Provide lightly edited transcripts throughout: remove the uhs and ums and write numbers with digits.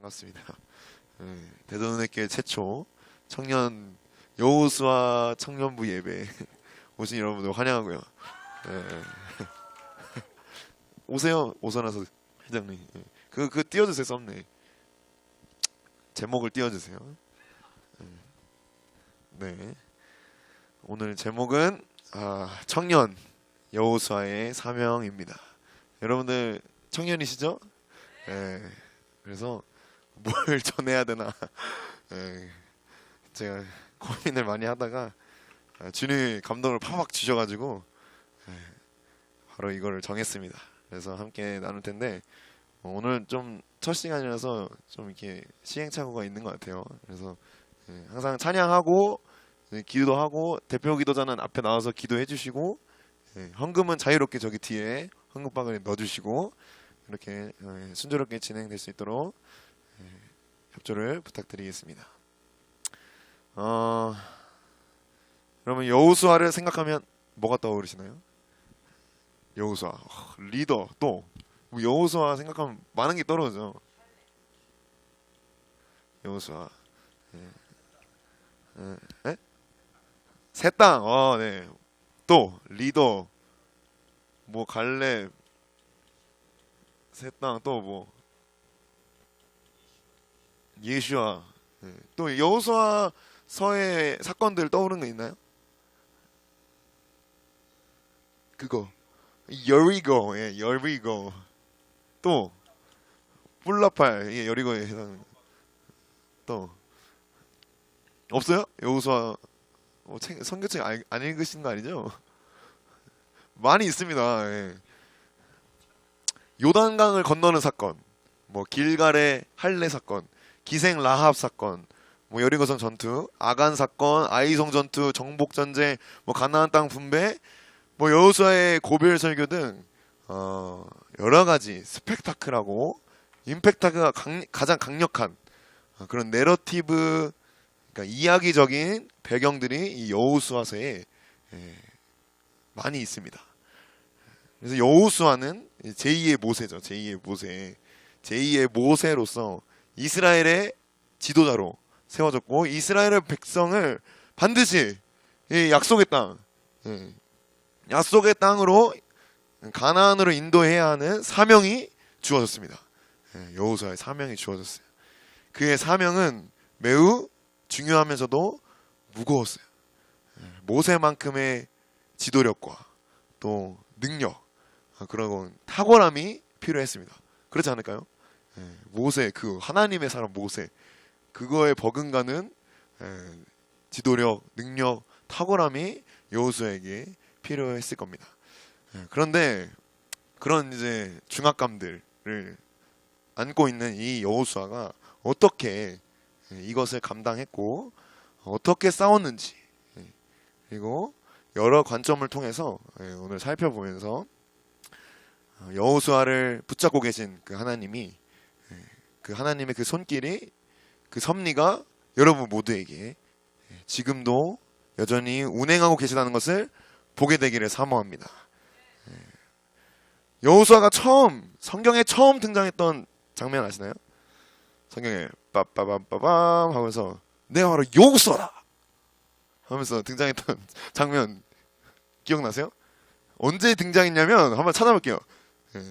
반갑습니다. 대전은행교 최초 청년 여호수아 청년부 예배 오신 여러분들 환영하고요. 예. 오세요. 오선하서 회장님. 그 띄워주세요. 썸네일 제목을 띄워주세요. 네. 오늘 제목은 청년 여호수아의 사명입니다. 여러분들 청년이시죠? 예. 그래서 뭘 전해야 되나 제가 고민을 많이 하다가 주님이 감동을 팍팍 주셔가지고 바로 이거를 정했습니다. 그래서 함께 나눌 텐데 오늘 좀 첫 시간이라서 좀 이렇게 시행착오가 있는 것 같아요. 그래서 항상 찬양하고 기도하고 대표 기도자는 앞에 나와서 기도해 주시고 헌금은 자유롭게 저기 뒤에 헌금방에 넣어주시고 이렇게 순조롭게 진행될 수 있도록 협조를 부탁드리겠습니다. 그러면 여호수아를 생각하면 뭐가 떠오르시나요? 여호수아 리더 또 여호수아 생각하면 많은 게 떠오르죠. 여호수아 새 땅 네. 또 리더 뭐 갈렙 새 땅 또 뭐 예슈아 또 여호수아 서의 사건들 떠오르는 거 있나요? 그거 여리고 여리고 또 뿔라팔 여리고에 해당 또 없어요? 여호수아 성경책 안 읽으신 거 아니죠? 많이 있습니다. 요단강을 건너는 사건, 뭐 길갈의 할례 사건, 기생 라합 사건, 뭐 여리고성 전투, 아간 사건, 아이성 전투, 정복 전쟁, 뭐 가나안 땅 분배, 뭐 여호수아의 고별 설교 등 여러 가지 스펙타클하고 임팩트가 가장 강력한 그런 내러티브, 그러니까 이야기적인 배경들이 이 여호수아서에 많이 있습니다. 그래서 여호수아는 제2의 모세죠. 제2의 모세. 제2의 모세로서 이스라엘의 지도자로 세워졌고 이스라엘의 백성을 반드시 약속의 땅, 약속의 땅으로 가나안으로 인도해야 하는 사명이 주어졌습니다. 여호수아의 사명이 주어졌어요. 그의 사명은 매우 중요하면서도 무거웠어요. 모세만큼의 지도력과 또 능력, 그런 탁월함이 필요했습니다. 그렇지 않을까요? 모세, 그 하나님의 사람 모세, 그거에 버금가는 지도력, 능력, 탁월함이 여호수아에게 필요했을 겁니다. 그런데 그런 이제 중압감들을 안고 있는 이 여호수아가 어떻게 이것을 감당했고 어떻게 싸웠는지, 그리고 여러 관점을 통해서 오늘 살펴보면서 여호수아를 붙잡고 계신 그 하나님이, 그 하나님의 그 손길이, 그 섭리가 여러분 모두에게 지금도 여전히 운행하고 계시다는 것을 보게 되기를 사모합니다. 여호수아가 성경에 처음 등장했던 장면 아시나요? 성경에 빠빠밤빠밤 하면서 내가 바로 여호수아다 하면서 등장했던 장면 기억나세요? 언제 등장했냐면 한번 찾아볼게요.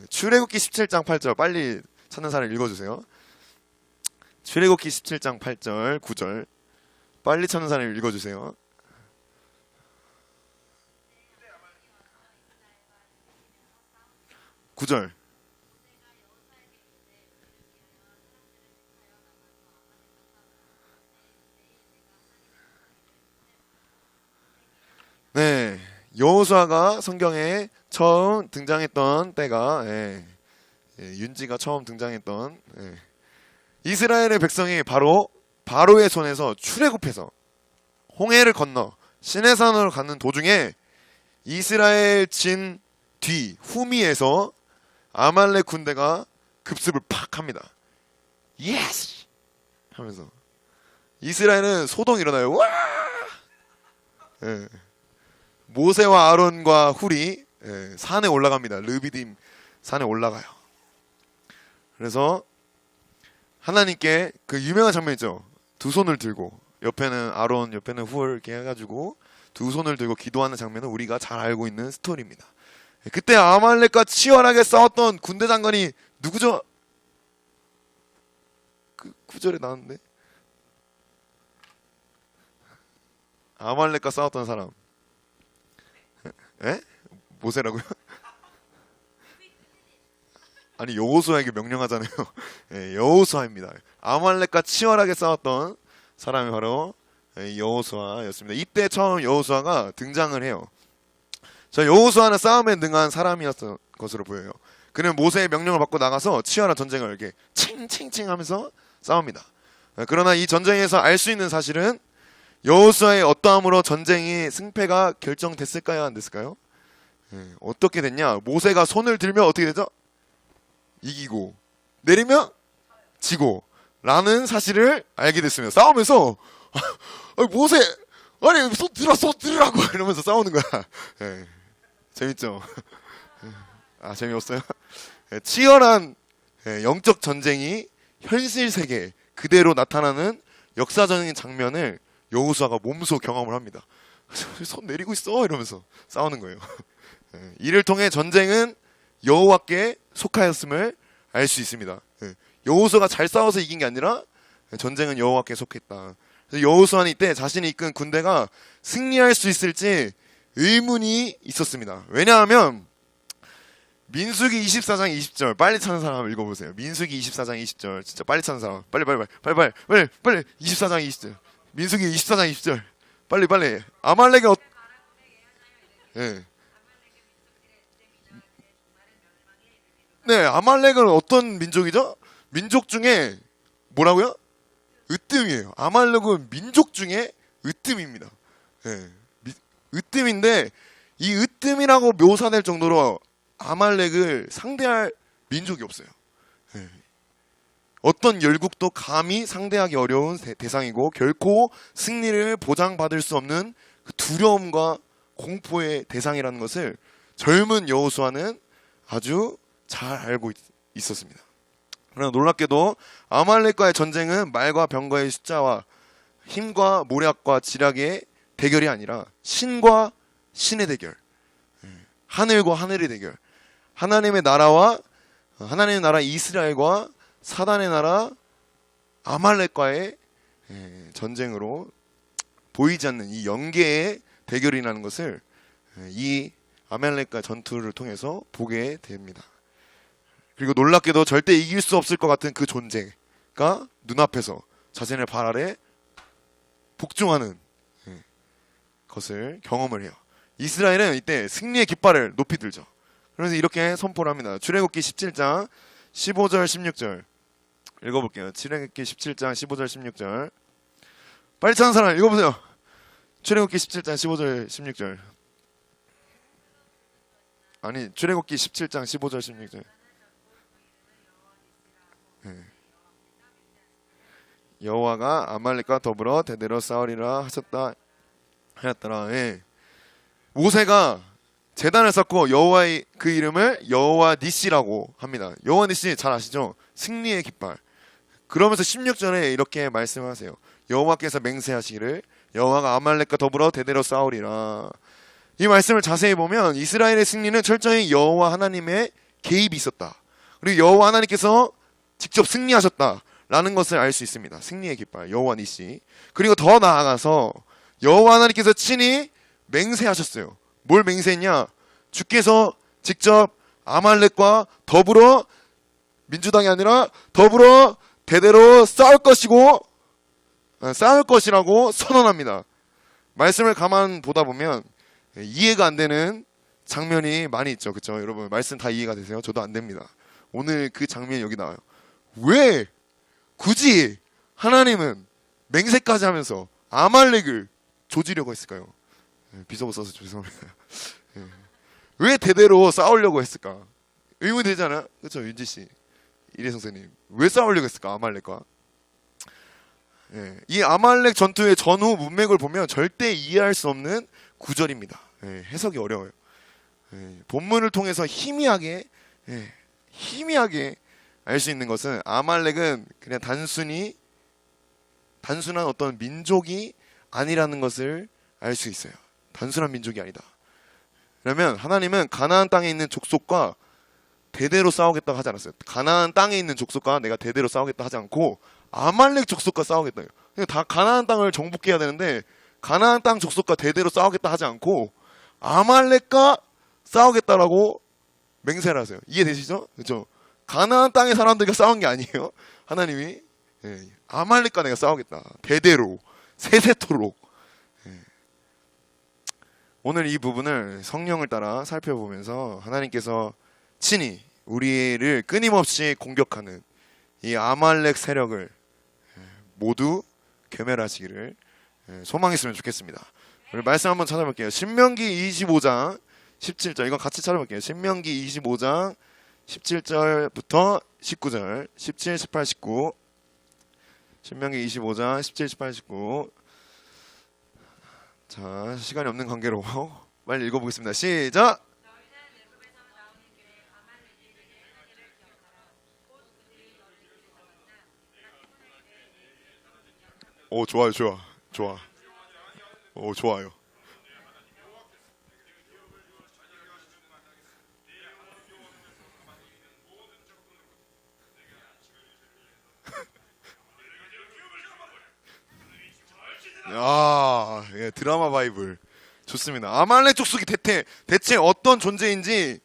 출애굽기 17장 8절 빨리 찾는 사람 읽어주세요. 출애굽기 17장 8절 9절 빨리 찾는 사람 읽어주세요. 구절. 네, 여호수아가 성경에 처음 등장했던 때가 윤지가 처음 등장했던 이스라엘의 백성이 바로 바로의 손에서 출애굽해서 홍해를 건너 시내산으로 가는 도중에 이스라엘 진 뒤 후미에서 아말렉 군대가 급습을 팍 합니다. 예스! 하면서 이스라엘은 소동이 일어나요. 와! 모세와 아론과 훌이 산에 올라갑니다. 르비딤 산에 올라가요. 그래서 하나님께 그 유명한 장면 있죠. 두 손을 들고 옆에는 아론, 옆에는 훌 이렇게 해가지고 두 손을 들고 기도하는 장면은 우리가 잘 알고 있는 스토리입니다. 그때 아말렉과 치열하게 싸웠던 군대 장관이 누구죠? 그 구절에 나왔는데 아말렉과 싸웠던 사람. 에? 모세라고요? 아니 여호수아에게 명령하잖아요. 예, 여호수아입니다. 아말렉과 치열하게 싸웠던 사람이 바로 여호수아였습니다. 이때 처음 여호수아가 등장을 해요. 자, 여호수아는 싸움에 능한 사람이었던 것으로 보여요. 그는 모세의 명령을 받고 나가서 치열한 전쟁을 이렇게 칭칭칭 하면서 싸웁니다. 그러나 이 전쟁에서 알 수 있는 사실은 여호수아의 어떠함으로 전쟁이 승패가 결정됐을까요? 안 됐을까요? 어떻게 됐냐? 모세가 손을 들면 어떻게 되죠? 이기고 내리면 지고 라는 사실을 알게 됐으면 싸우면서 모세 아니 손 들으라고 이러면서 싸우는 거야. 재밌죠? 아 재미없어요? 치열한 영적 전쟁이 현실 세계 그대로 나타나는 역사적인 장면을 여호수아가 몸소 경험을 합니다. 손 내리고 있어 이러면서 싸우는 거예요. 이를 통해 전쟁은 여호와께 속하였음을 알 수 있습니다. 여호수아가 잘 싸워서 이긴 게 아니라 전쟁은 여호와께 속했다. 여호수아는 이때 자신이 이끈 군대가 승리할 수 있을지 의문이 있었습니다. 왜냐하면 민수기 24장 20절 빨리 찾는 사람 읽어보세요. 민수기 24장 20절 진짜 빨리 찾는 사람 빨리 24장 20절 민수기 24장 20절 빨리 아말렉의 네, 아말렉은 어떤 민족이죠? 민족 중에 뭐라고요? 으뜸이에요. 아말렉은 민족 중에 으뜸입니다. 으뜸인데 이 으뜸이라고 묘사될 정도로 아말렉을 상대할 민족이 없어요. 어떤 열국도 감히 상대하기 어려운 대상이고 결코 승리를 보장받을 수 없는 그 두려움과 공포의 대상이라는 것을 젊은 여호수아는 아주 잘 알고 있었습니다. 그러나 놀랍게도 아말렉과의 전쟁은 말과 병거의 숫자와 힘과 모략과 지략의 대결이 아니라 신과 신의 대결, 하늘과 하늘의 대결, 하나님의 나라 이스라엘과 사단의 나라 아말렉과의 전쟁으로 보이지 않는 이 영계의 대결이라는 것을 이 아말렉과 전투를 통해서 보게 됩니다. 그리고 놀랍게도 절대 이길 수 없을 것 같은 그 존재가 눈앞에서 자신의 발 아래 복종하는 것을 경험을 해요. 이스라엘은 이때 승리의 깃발을 높이 들죠. 그래서 이렇게 선포를 합니다. 출애굽기 17장 15절 16절 읽어볼게요. 출애굽기 17장 15절 16절 빨리 찾는 사람 읽어보세요. 출애굽기 17장 15절 16절 아니 출애굽기 17장 15절 16절 여호와가 아말렉과 더불어 대대로 싸우리라 하였더라. 모세가 제단을 쌓고 여호와의 그 이름을 여호와 니시라고 합니다. 여호와 니시 잘 아시죠? 승리의 깃발. 그러면서 16절에 이렇게 말씀하세요. 여호와께서 맹세하시기를 여호와가 아말렉과 더불어 대대로 싸우리라. 이 말씀을 자세히 보면 이스라엘의 승리는 철저히 여호와 하나님의 개입이 있었다. 그리고 여호와 하나님께서 직접 승리하셨다라는 것을 알 수 있습니다. 승리의 깃발 여호와 니시. 그리고 더 나아가서 여호와 하나님께서 친히 맹세하셨어요. 뭘 맹세했냐? 주께서 직접 아말렉과 더불어 민주당이 아니라 더불어 대대로 싸울 것이라고 선언합니다. 말씀을 가만 보다 보면 이해가 안 되는 장면이 많이 있죠. 그렇죠? 여러분 말씀 다 이해가 되세요? 저도 안 됩니다. 오늘 그 장면이 여기 나와요. 왜 굳이 하나님은 맹세까지 하면서 아말렉을 조지려고 했을까요? 비속어 써서 죄송합니다. 왜 대대로 싸우려고 했을까? 의문이 되잖아요. 그렇죠? 윤지씨, 이래성 선생님 왜 싸우려고 했을까? 아말렉과 이 아말렉 전투의 전후 문맥을 보면 절대 이해할 수 없는 구절입니다. 해석이 어려워요. 본문을 통해서 희미하게 알 수 있는 것은 아말렉은 그냥 단순한 어떤 민족이 아니라는 것을 알 수 있어요. 단순한 민족이 아니다. 그러면 하나님은 가나안 땅에 있는 족속과 대대로 싸우겠다고 하지 않았어요. 가나안 땅에 있는 족속과 내가 대대로 싸우겠다 하지 않고 아말렉 족속과 싸우겠다. 다 가나안 땅을 정복해야 되는데 가나안 땅 족속과 대대로 싸우겠다 하지 않고 아말렉과 싸우겠다라고 맹세를 하세요. 이해되시죠? 그렇죠? 가나안 땅의 사람들과 싸운 게 아니에요. 하나님이 아말렉과 내가 싸우겠다. 대대로 세세토록. 오늘 이 부분을 성령을 따라 살펴보면서 하나님께서 친히 우리를 끊임없이 공격하는 이 아말렉 세력을 모두 괴멸하시기를 소망했으면 좋겠습니다. 우리 말씀 한번 찾아볼게요. 신명기 25장 17절 이건 같이 찾아볼게요. 신명기 25장 17절부터 19절 17, 18, 19 신명기 25장 17, 18, 19 자, 시간이 없는 관계로 빨리 읽어보겠습니다. 시작! 오, 좋아요. 오, 좋아요. 아, 예, 드라마 바이블 좋습니다. 아말렉 족속이 대체 어떤 존재인지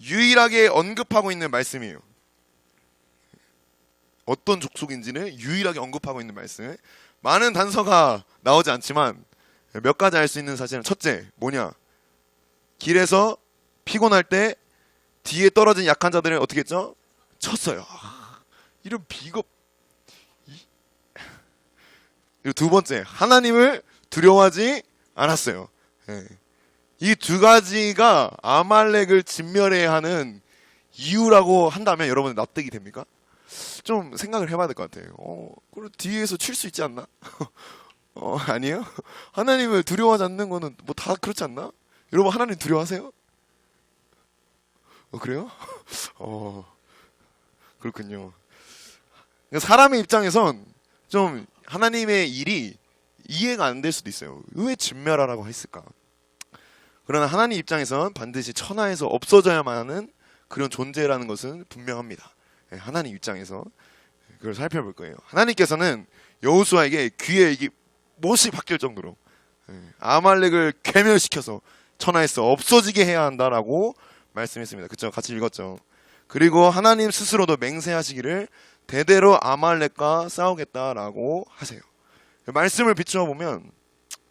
유일하게 언급하고 있는 말씀이에요. 어떤 족속인지는 유일하게 언급하고 있는 말씀. 많은 단서가 나오지 않지만 몇 가지 알 수 있는 사실은 첫째, 뭐냐? 길에서 피곤할 때 뒤에 떨어진 약한 자들을 어떻게 했죠? 쳤어요. 이런 비겁. 그리고 두 번째, 하나님을 두려워하지 않았어요. 이 두 가지가 아말렉을 진멸해야 하는 이유라고 한다면 여러분 납득이 됩니까? 좀 생각을 해봐야 될 것 같아요. 그럼 뒤에서 칠 수 있지 않나? 아니에요? 하나님을 두려워하지 않는 거는 뭐 다 그렇지 않나? 여러분 하나님 두려워하세요? 그래요? 그렇군요. 그러니까 사람의 입장에선 좀 하나님의 일이 이해가 안 될 수도 있어요. 왜 진멸하라고 했을까? 그러나 하나님 입장에선 반드시 천하에서 없어져야만 하는 그런 존재라는 것은 분명합니다. 하나님 입장에서 그걸 살펴볼 거예요. 하나님께서는 여호수아에게 귀에 이게 못이 박힐 정도로 아말렉을 괴멸시켜서 천하에서 없어지게 해야 한다라고 말씀했습니다. 그쵸? 같이 읽었죠. 그리고 하나님 스스로도 맹세하시기를 대대로 아말렉과 싸우겠다라고 하세요. 말씀을 비추어 보면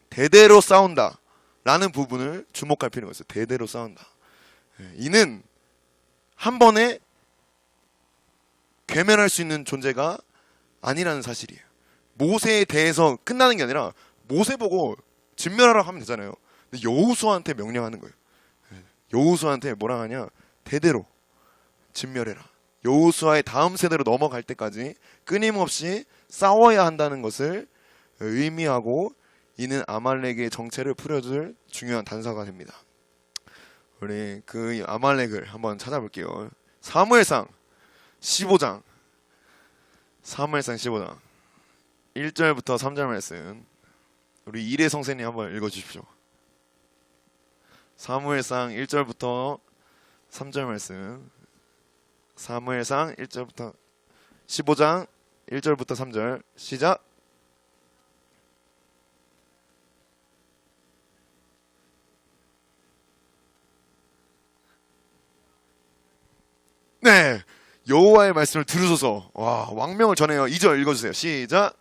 대대로 싸운다 라는 부분을 주목할 필요가 있어요. 대대로 싸운다. 이는 한 번에 괴멸할 수 있는 존재가 아니라는 사실이에요. 모세에 대해서 끝나는 게 아니라 모세 보고 진멸하라고 하면 되잖아요. 근데 여호수아한테 명령하는 거예요. 여호수아한테 뭐라 하냐? 대대로 진멸해라. 여호수아의 다음 세대로 넘어갈 때까지 끊임없이 싸워야 한다는 것을 의미하고 이는 아말렉의 정체를 풀어줄 중요한 단서가 됩니다. 우리 그 아말렉을 한번 찾아볼게요. 사무엘상 15장 1절부터 3절 말씀 우리 이래 성세님 한번 읽어주십시오. 사무엘상 1절부터 3절 말씀 사무엘상 1절부터 15장 1절부터 3절 시작. 네, 여호와의 말씀을 들으소서. 와, 왕명을 전해요. 2절 읽어주세요. 시작.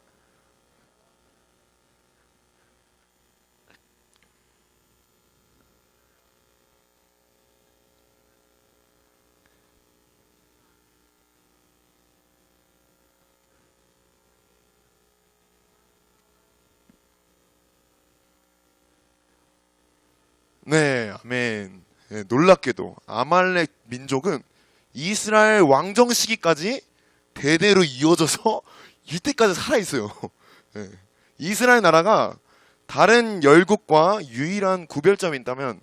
네, 아멘. 네, 놀랍게도 아말렉 민족은 이스라엘 왕정 시기까지 대대로 이어져서 이때까지 살아있어요. 네. 이스라엘 나라가 다른 열국과 유일한 구별점이 있다면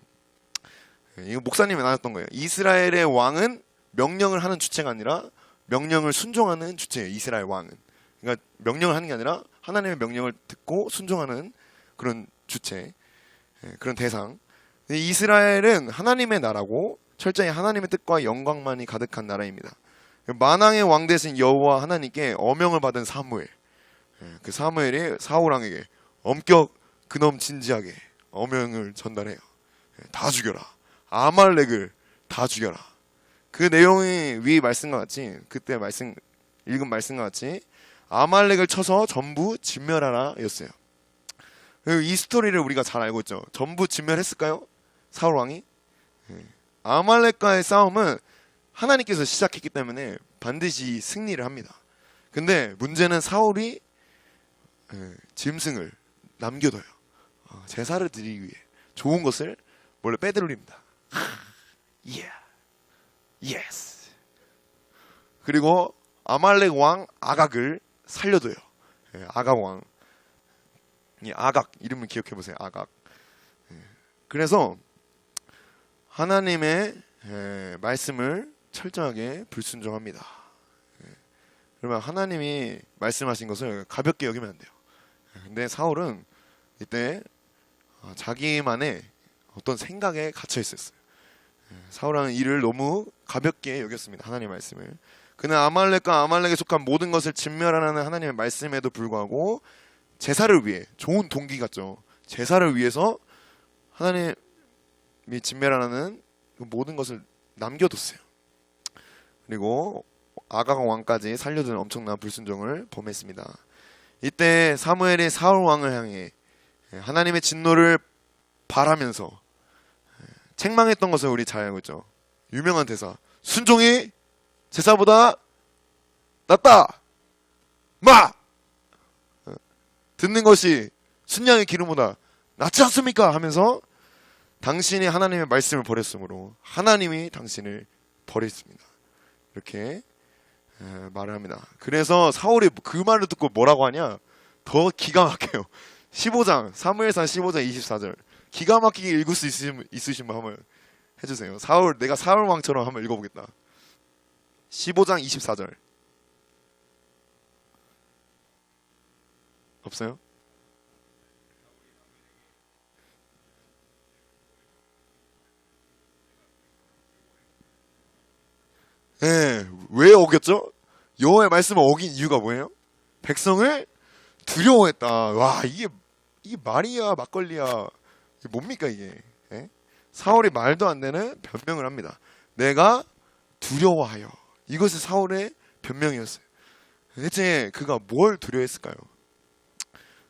이거 목사님이 나눴던 거예요. 이스라엘의 왕은 명령을 하는 주체가 아니라 명령을 순종하는 주체예요. 이스라엘 왕은. 그러니까 명령을 하는 게 아니라 하나님의 명령을 듣고 순종하는 그런 주체, 그런 대상. 이스라엘은 하나님의 나라고 철저히 하나님의 뜻과 영광만이 가득한 나라입니다. 만왕의 왕 되신 여호와 하나님께 어명을 받은 사무엘, 그 사무엘이 사울 왕에게 엄격 근엄 진지하게 어명을 전달해요. 다 죽여라. 아말렉을 다 죽여라. 그 내용이 위 말씀과 같이, 그때 읽은 말씀과 같이 아말렉을 쳐서 전부 진멸하라 였어요. 이 스토리를 우리가 잘 알고 있죠. 전부 진멸했을까요? 사울 왕이? 아말렉과의 싸움은 하나님께서 시작했기 때문에 반드시 승리를 합니다. 근데 문제는 사울이 짐승을 남겨둬요. 제사를 드리기 위해 좋은 것을 몰래 빼들립니다. 예, 예스. 그리고 아말렉 왕 아각을 살려둬요. 아각 왕. 이 아각 이름을 기억해 보세요. 아각. 그래서 하나님의 말씀을 철저하게 불순종합니다. 그러면 하나님이 말씀하신 것을 가볍게 여기면 안 돼요. 근데 사울은 이때 자기만의 어떤 생각에 갇혀 있었어요. 사울은 이를 너무 가볍게 여겼습니다. 하나님의 말씀을. 그는 아말렉과 아말렉에 속한 모든 것을 진멸하라는 하나님의 말씀에도 불구하고 제사를 위해, 좋은 동기 같죠. 제사를 위해서 하나님이 진멸하라는 모든 것을 남겨뒀어요. 그리고 아각 왕까지 살려두는 엄청난 불순종을 범했습니다. 이때 사무엘이 사울 왕을 향해 하나님의 진노를 바라면서 책망했던 것을 우리 잘 알고 있죠. 유명한 대사. 순종이 제사보다 낫다. 마! 듣는 것이 순양의 기름보다 낫지 않습니까? 하면서 당신이 하나님의 말씀을 버렸으므로 하나님이 당신을 버렸습니다. 이렇게 말을 합니다. 그래서 사울이 그 말을 듣고 뭐라고 하냐? 더 기가 막혀요. 15장 사무엘상 15장 24절 기가 막히게 읽을 수 있으신 분 한번 해주세요. 내가 사울 왕처럼 한번 읽어보겠다. 15장 24절 없어요? 네, 왜 어겼죠? 여호와의 말씀을 어긴 이유가 뭐예요? 백성을 두려워했다. 와, 이게 말이야 막걸리야. 이게 뭡니까 이게? 예? 사울이 말도 안 되는 변명을 합니다. 내가 두려워하여. 이것이 사울의 변명이었어요. 대체 그가 뭘 두려워했을까요?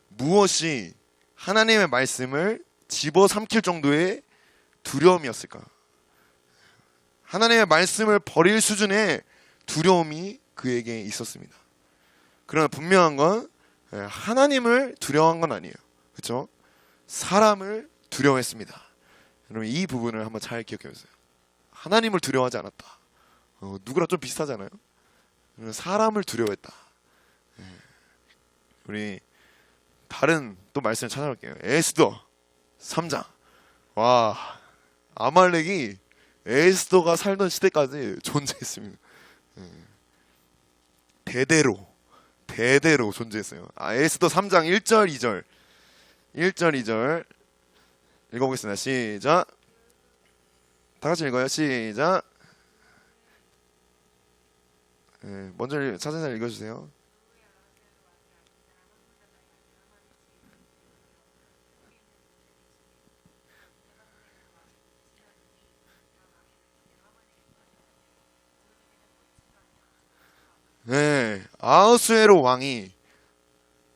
무엇이 하나님의 말씀을 집어삼킬 정도의 두려움이었을까? 하나님의 말씀을 버릴 수준의 두려움이 그에게 있었습니다. 그러나 분명한 건 하나님을 두려워한 건 아니에요. 그렇죠? 사람을 두려워했습니다. 여러분 이 부분을 한번 잘 기억해 보세요. 하나님을 두려워하지 않았다. 누구랑 좀 비슷하잖아요. 사람을 두려워했다. 우리 다른 또 말씀을 찾아볼게요. 에스더 3장. 와, 아말렉이 에스더가 살던 시대까지 존재했습니다. 대대로 존재했어요. 에스더 3장 1절 2절 1절 2절 읽어보겠습니다. 시작. 다 같이 읽어요. 시작. 먼저 찾아서 읽어주세요. 네, 아하수에로 왕이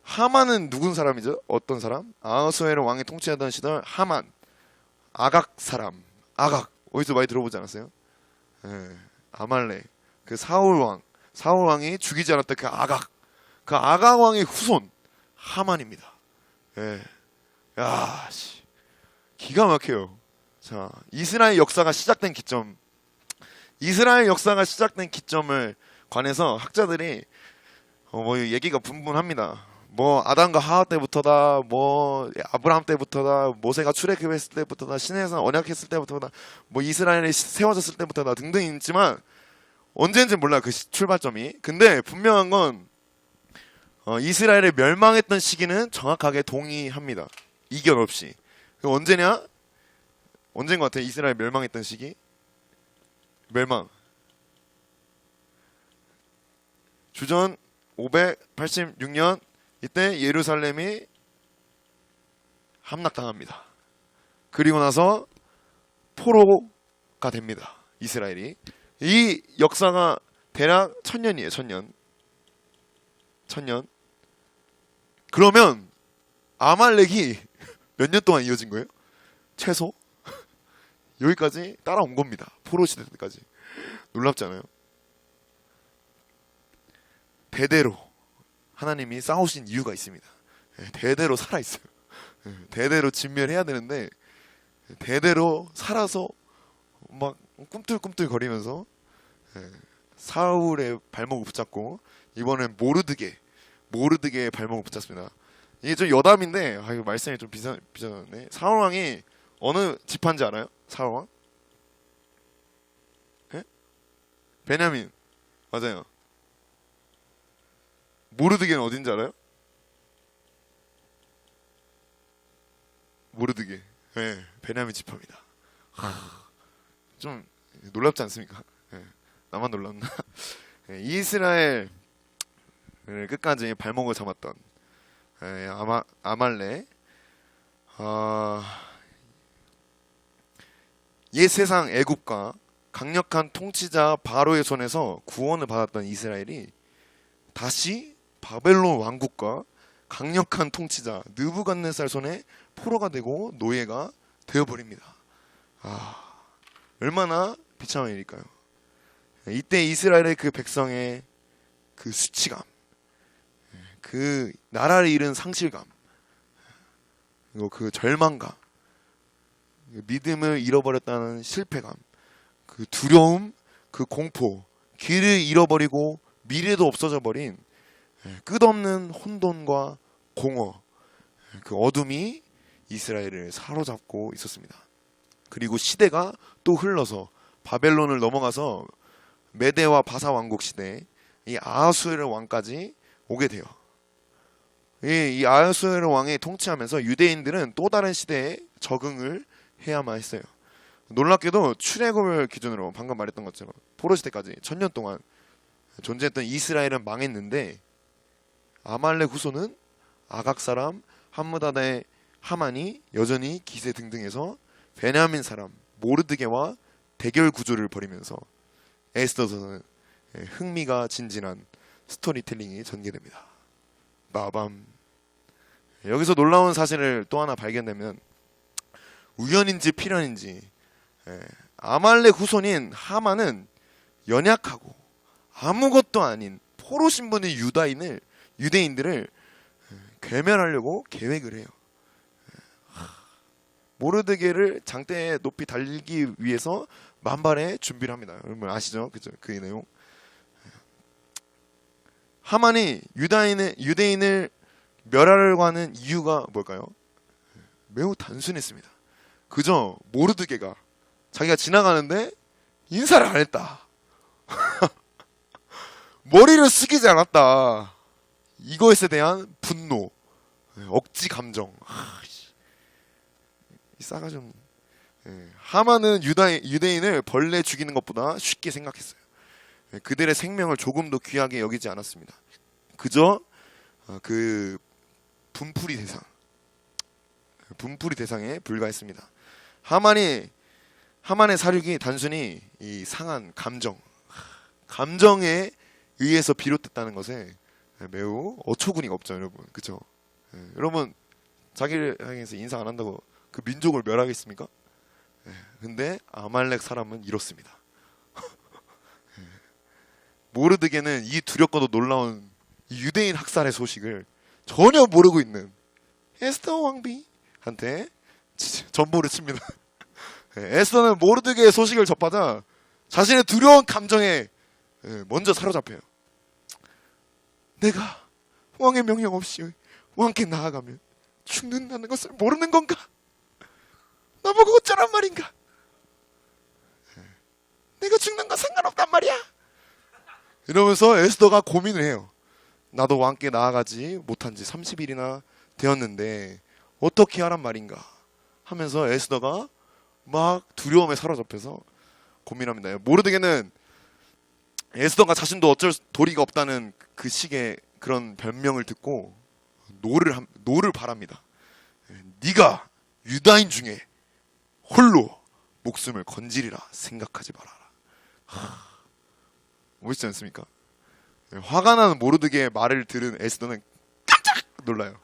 하만은 누군 사람이죠? 어떤 사람? 아하수에로 왕이 통치하던 시절 하만, 아각 사람, 아각 어디서 많이 들어보지 않았어요? 네, 아말렉, 그 사울 왕이 죽이지 않았던 그 아각 왕의 후손 하만입니다. 네, 야, 기가 막혀요. 자, 이스라엘 역사가 시작된 기점을 관해서 학자들이 뭐 얘기가 분분합니다. 뭐 아담과 하와 때부터다, 뭐 아브라함 때부터다, 모세가 출애굽했을 때부터다, 시내에서 언약했을 때부터다, 뭐 이스라엘이 세워졌을 때부터다 등등 있지만 언제인지 몰라 그 출발점이. 근데 분명한 건 이스라엘이 멸망했던 시기는 정확하게 동의합니다. 이견 없이. 언제냐? 언제인 것 같아? 이스라엘 멸망했던 시기? 멸망. 주전 586년 이때 예루살렘이 함락당합니다. 그리고 나서 포로가 됩니다. 이스라엘이. 이 역사가 대략 1000년이에요. 1000년. 1000년. 그러면 아말렉이 몇 년 동안 이어진 거예요? 최소? 여기까지 따라온 겁니다. 포로 시대 때까지. 놀랍지 않아요? 대대로 하나님이 싸우신 이유가 있습니다. 대대로 살아있어요. 대대로 진멸해야 되는데 대대로 살아서 막 꿈틀꿈틀 거리면서 사울의 발목을 붙잡고 이번엔 모르드게의 발목을 붙잡습니다. 이게 좀 여담인데 이거 말씀이 좀 비슷하네. 사울왕이 어느 지파인지 알아요? 사울왕? 예? 베냐민. 맞아요. 모르드게는 어딘지 알아요? 모르드게. 네, 베냐민 지파입니다. 좀 놀랍지 않습니까? 네, 나만 놀랐나? 네, 이스라엘 끝까지 발목을 잡았던 아말렉. 옛 세상 애굽과 강력한 통치자 바로의 손에서 구원을 받았던 이스라엘이 다시 바벨론 왕국과 강력한 통치자 느부갓네살 손에 포로가 되고 노예가 되어버립니다. 얼마나 비참한 일일까요? 이때 이스라엘의 그 백성의 그 수치감, 그 나라를 잃은 상실감, 그리고 그 절망감, 믿음을 잃어버렸다는 실패감, 그 두려움, 그 공포, 길을 잃어버리고 미래도 없어져 버린 끝없는 혼돈과 공허, 그 어둠이 이스라엘을 사로잡고 있었습니다. 그리고 시대가 또 흘러서 바벨론을 넘어가서 메대와 바사 왕국 시대, 이 아하수에르 왕까지 오게 돼요. 이 아하수에르 왕이 통치하면서 유대인들은 또 다른 시대에 적응을 해야만 했어요. 놀랍게도 출애굽을 기준으로 방금 말했던 것처럼 포로 시대까지 1000년 동안 존재했던 이스라엘은 망했는데 아말렉 후손은 아각 사람 함므다다의 하만이 여전히 기세등등해서 베냐민 사람 모르드게와 대결 구조를 벌이면서 에스더서는 흥미가 진진한 스토리텔링이 전개됩니다. 마밤. 여기서 놀라운 사실을 또 하나 발견되면 우연인지 필연인지 아말렉 후손인 하만은 연약하고 아무것도 아닌 포로 신분의 유대인들을 괴멸하려고 계획을 해요. 모르드게를 장대에 높이 달기 위해서 만발의 준비를 합니다. 여러분 아시죠? 그죠? 그 내용. 하만이 유대인을 멸하려고 하는 이유가 뭘까요? 매우 단순했습니다. 그저 모르드게가 자기가 지나가는데 인사를 안 했다. 머리를 숙이지 않았다. 이것에 대한 분노, 억지 감정. 이 싸가지 없는. 하만은 유대인을 벌레 죽이는 것보다 쉽게 생각했어요. 그들의 생명을 조금도 귀하게 여기지 않았습니다. 그저 그 분풀이 대상에 불과했습니다. 하만의 사륙이 단순히 이 상한 감정에 의해서 비롯됐다는 것에 매우 어처구니가 없죠, 여러분. 그죠? 여러분 자기를 향해서 인사 안 한다고 그 민족을 멸하겠습니까? 근데 아말렉 사람은 이렇습니다. 모르드게는 이 두렵고도 놀라운 이 유대인 학살의 소식을 전혀 모르고 있는 에스더 왕비한테 전보를 칩니다. 에스더는 모르드게의 소식을 접하자 자신의 두려운 감정에 먼저 사로잡혀요. 내가 왕의 명령 없이 왕께 나아가면 죽는다는 것을 모르는 건가? 나보고 어쩌란 말인가? 내가 죽는 건 상관없단 말이야. 이러면서 에스더가 고민을 해요. 나도 왕께 나아가지 못한 지 30일이나 되었는데 어떻게 하란 말인가 하면서 에스더가 막 두려움에 사로잡혀서 고민합니다. 모르드게는 에스더가 자신도 어쩔 도리가 없다는 그 식의 그런 변명을 듣고 노를 바랍니다. 네가 유다인 중에 홀로 목숨을 건지리라 생각하지 말아라. 멋있지 않습니까? 화가 나는 모르드게의 말을 들은 에스더는 깜짝 놀라요.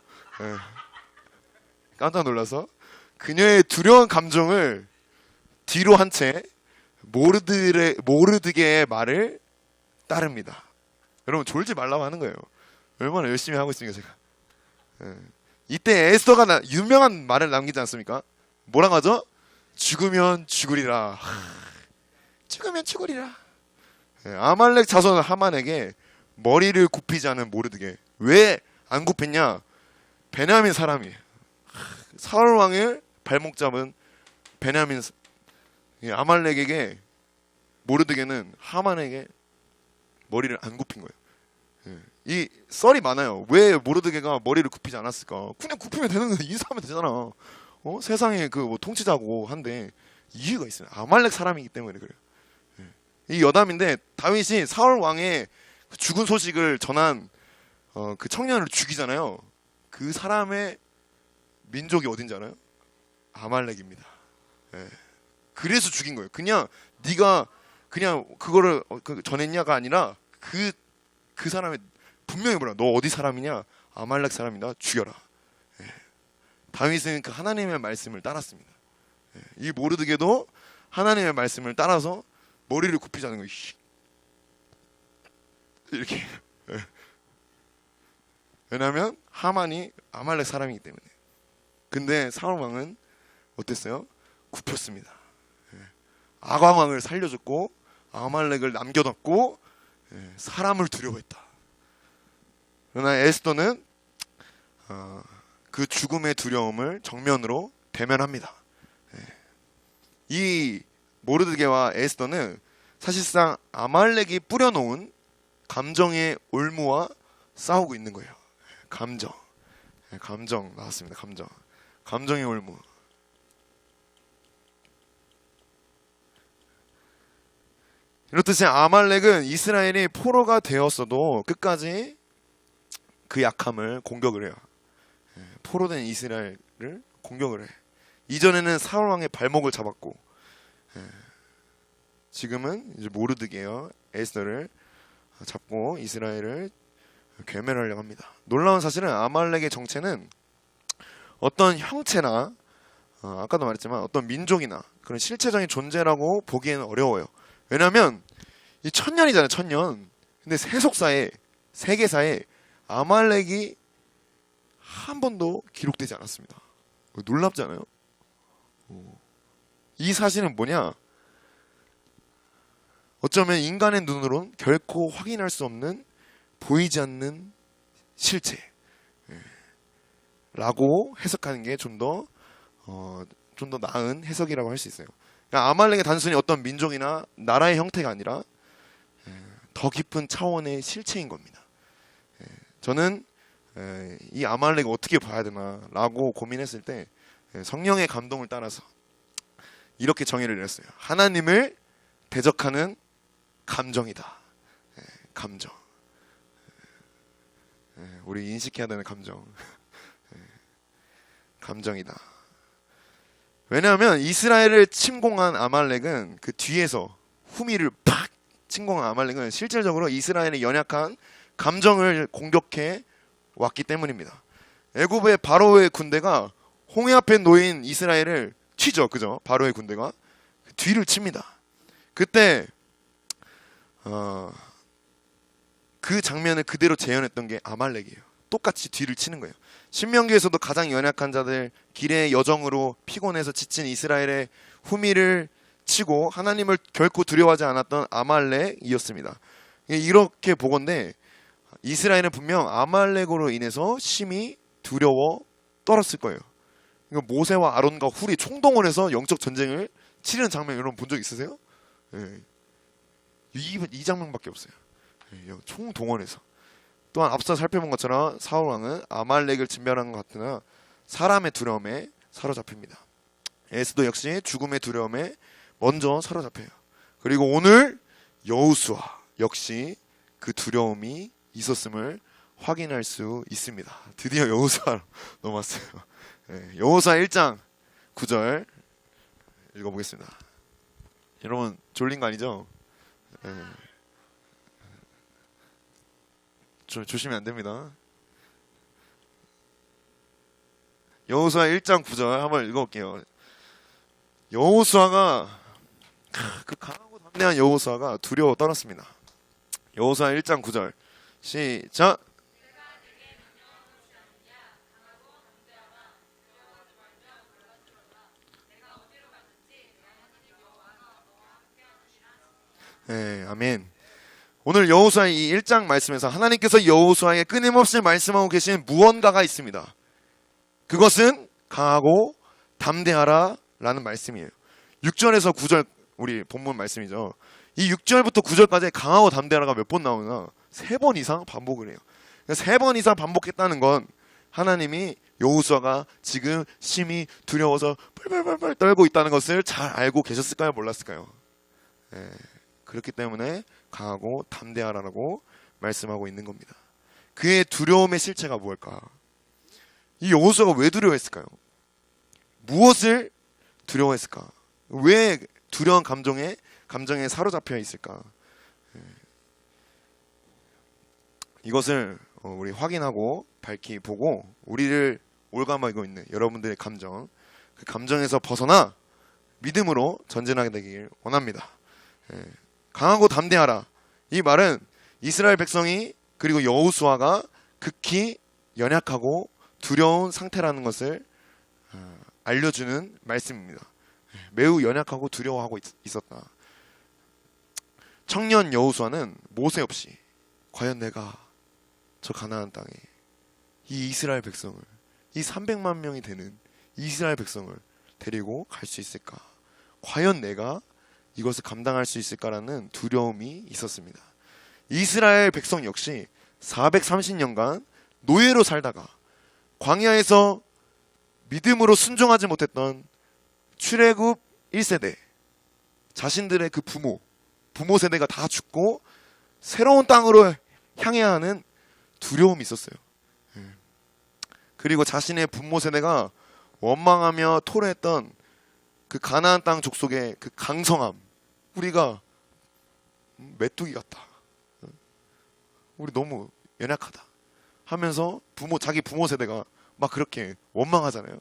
깜짝 놀라서 그녀의 두려운 감정을 뒤로 한 채 모르드게의 말을 따릅니다. 여러분 졸지 말라고 하는 거예요. 얼마나 열심히 하고 있습니까 제가. 이때 에스더가 유명한 말을 남기지 않습니까? 뭐라고 하죠? 죽으면 죽으리라. 죽으면 죽으리라. 아말렉 자손 하만에게 머리를 굽히지 않은 모르드게. 왜 안 굽혔냐? 베냐민 사람이에요. 사울 왕을 발목 잡은 베냐민 아말렉에게 모르드게는 하만에게 머리를 안 굽힌 거예요. 이 썰이 많아요. 왜 모르드게가 머리를 굽히지 않았을까? 그냥 굽히면 되는 거야. 인사하면 되잖아. 세상에 그 뭐 통치자고 한데 이유가 있어요. 아말렉 사람이기 때문에 그래요. 이 여담인데 다윗이 사울 왕의 죽은 소식을 전한 그 청년을 죽이잖아요. 그 사람의 민족이 어딘지 알아요? 아말렉입니다. 그래서 죽인 거예요. 그냥 네가 그냥 그거를 전했냐가 아니라 그 사람의 분명히 뭐라 너 어디 사람이냐? 아말렉 사람이다. 죽여라. 다윗은 그 하나님의 말씀을 따랐습니다. 이 모르드게도 하나님의 말씀을 따라서 머리를 굽히지 않은 거예요. 이렇게. 왜냐하면 하만이 아말렉 사람이기 때문에. 근데 사울 왕은 어땠어요? 굽혔습니다. 아강 왕을 살려줬고 아말렉을 남겨뒀고 사람을 두려워했다. 그러나 에스더는 그 죽음의 두려움을 정면으로 대면합니다. 이 모르드게와 에스더는 사실상 아말렉이 뿌려놓은 감정의 올무와 싸우고 있는 거예요. 감정 나왔습니다. 감정의 올무. 이렇듯이 아말렉은 이스라엘이 포로가 되었어도 끝까지 그 약함을 공격을 해요. 포로된 이스라엘을 공격을 해. 이전에는 사울 왕의 발목을 잡았고 지금은 이제 모르드게요 에스더를 잡고 이스라엘을 괴멸하려고 합니다. 놀라운 사실은 아말렉의 정체는 어떤 형체나 아까도 말했지만 어떤 민족이나 그런 실체적인 존재라고 보기에는 어려워요. 왜냐하면 이 천년이잖아요. 천년. 근데 세계사에 아말렉이 한 번도 기록되지 않았습니다. 놀랍지 않아요? 이 사실은 뭐냐? 어쩌면 인간의 눈으로는 결코 확인할 수 없는 보이지 않는 실체 라고 해석하는 게 좀 더 나은 해석이라고 할 수 있어요. 그러니까 아말렉이 단순히 어떤 민족이나 나라의 형태가 아니라 더 깊은 차원의 실체인 겁니다. 저는 이 아말렉을 어떻게 봐야 되나 라고 고민했을 때 성령의 감동을 따라서 이렇게 정의를 내렸어요. 하나님을 대적하는 감정이다. 감정. 우리 인식해야 되는 감정. 감정이다. 왜냐하면 이스라엘을 침공한 아말렉은 그 뒤에서 후미를 팍 침공한 아말렉은 실질적으로 이스라엘의 연약한 감정을 공격해 왔기 때문입니다. 애굽의 바로의 군대가 홍해 앞에 놓인 이스라엘을 치죠. 그죠? 바로의 군대가 뒤를 칩니다. 그때 그 장면을 그대로 재현했던 게 아말렉이에요. 똑같이 뒤를 치는 거예요. 신명기에서도 가장 연약한 자들 길의 여정으로 피곤해서 지친 이스라엘의 후미를 치고 하나님을 결코 두려워하지 않았던 아말렉이었습니다. 이렇게 보건대 이스라엘은 분명 아말렉으로 인해서 심히 두려워 떨었을 거예요. 모세와 아론과 훌이 총동원 해서 영적 전쟁을 치르는 장면 여러분 본 적 있으세요? 이 장면밖에 없어요. 총동원해서. 또한 앞서 살펴본 것처럼 사울 왕은 아말렉을 진멸한 것 같으나 사람의 두려움에 사로잡힙니다. 에스도 역시 죽음의 두려움에 먼저 사로잡혀요. 그리고 오늘 여호수아 역시 그 두려움이 있었음을 확인할 수 있습니다. 드디어 여호수아로 넘어왔어요. 여호수아 1장 9절 읽어보겠습니다. 여러분 졸린 거 아니죠? 조심히 안 됩니다. 여호수아 1장 9절 한번 읽어볼게요. 여호수아가 그 강하고 담대한 여호수아가 두려워 떨었습니다. 여호수아 1장 9절 시작. 네, 아멘. 오늘 여호수아 이 1장 말씀에서 하나님께서 여호수아에게 끊임없이 말씀하고 계신 무언가가 있습니다. 그것은 강하고 담대하라 라는 말씀이에요. 6절에서 9절 우리 본문 말씀이죠. 이 6절부터 9절까지 강하고 담대하라가 몇 번 나오나 3번 이상 반복을 해요. 3번 이상 반복했다는 건 하나님이 여호수아가 지금 심히 두려워서 펄펄펄펄 떨고 있다는 것을 잘 알고 계셨을까요? 몰랐을까요? 그렇기 때문에 강하고 담대하라고 말씀하고 있는 겁니다. 그의 두려움의 실체가 무엇일까? 이 여호수아가 왜 두려워했을까요? 무엇을 두려워했을까? 왜 두려운 감정에 사로잡혀 있을까? 이것을 우리 확인하고 밝히 보고 우리를 올가매고 있는 여러분들의 감정, 그 감정에서 벗어나 믿음으로 전진하게 되길 원합니다. 강하고 담대하라. 이 말은 이스라엘 백성이 그리고 여호수아가 극히 연약하고 두려운 상태라는 것을 알려주는 말씀입니다. 매우 연약하고 두려워하고 있었다. 청년 여호수아는 모세 없이 과연 내가 저 가나안 땅에 이 이스라엘 백성을, 이 300만 명이 되는 이스라엘 백성을 데리고 갈 수 있을까? 과연 내가 이것을 감당할 수 있을까라는 두려움이 있었습니다. 이스라엘 백성 역시 430년간 노예로 살다가 광야에서 믿음으로 순종하지 못했던 출애굽 1세대, 자신들의 그 부모 세대가 다 죽고 새로운 땅으로 향해야 하는 두려움이 있었어요. 그리고 자신의 부모 세대가 원망하며 토로했던 그 가나안 땅 족속의 그 강성함, 우리가 메뚜기 같다, 우리 너무 연약하다 하면서 자기 부모 세대가 막 그렇게 원망하잖아요.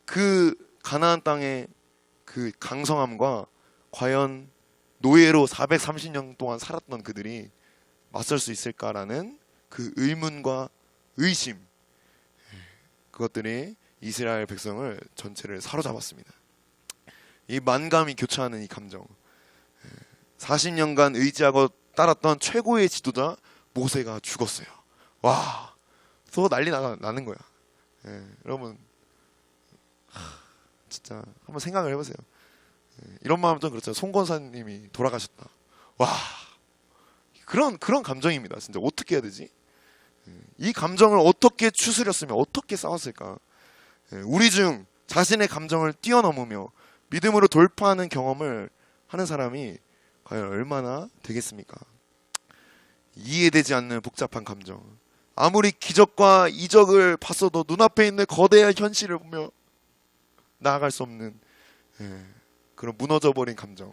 그 가나안 땅의 그 강성함과 과연 노예로 430년 동안 살았던 그들이 맞설 수 있을까라는 그 의문과 의심, 그것들이 이스라엘 백성을 전체를 사로잡았습니다. 이 만감이 교차하는 이 감정, 40년간 의지하고 따랐던 최고의 지도자 모세가 죽었어요. 와, 또 난리 나는 거야. 여러분 진짜 한번 생각을 해보세요. 이런 마음 좀 그렇죠. 송건사님이 돌아가셨다. 와, 그런 감정입니다. 진짜 어떻게 해야 되지? 이 감정을 어떻게 추스렸으면, 어떻게 싸웠을까? 우리 중 자신의 감정을 뛰어넘으며 믿음으로 돌파하는 경험을 하는 사람이 과연 얼마나 되겠습니까? 이해되지 않는 복잡한 감정, 아무리 기적과 이적을 봤어도 눈앞에 있는 거대한 현실을 보며 나아갈 수 없는 그런 무너져버린 감정,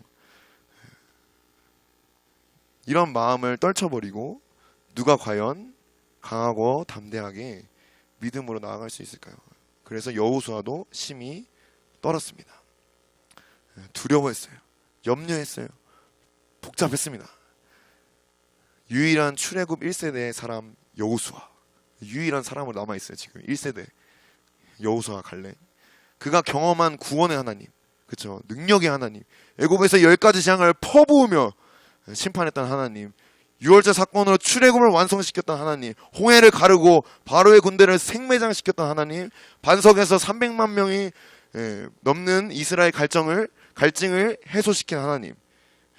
이런 마음을 떨쳐버리고 누가 과연 강하고 담대하게 믿음으로 나아갈 수 있을까요? 그래서 여호수아도 심히 떨었습니다. 두려워했어요. 염려했어요. 복잡했습니다. 유일한 출애굽 1세대의 사람 여호수아, 유일한 사람으로 남아있어요. 지금 1세대 여호수아 갈렙. 그가 경험한 구원의 하나님, 그렇죠? 능력의 하나님, 애굽에서 10가지 재앙을 퍼부으며 심판했던 하나님, 6월절 사건으로 출애굽을 완성시켰던 하나님, 홍해를 가르고 바로의 군대를 생매장시켰던 하나님, 반석에서 300만 명이 넘는 이스라엘 갈증을 해소시킨 하나님,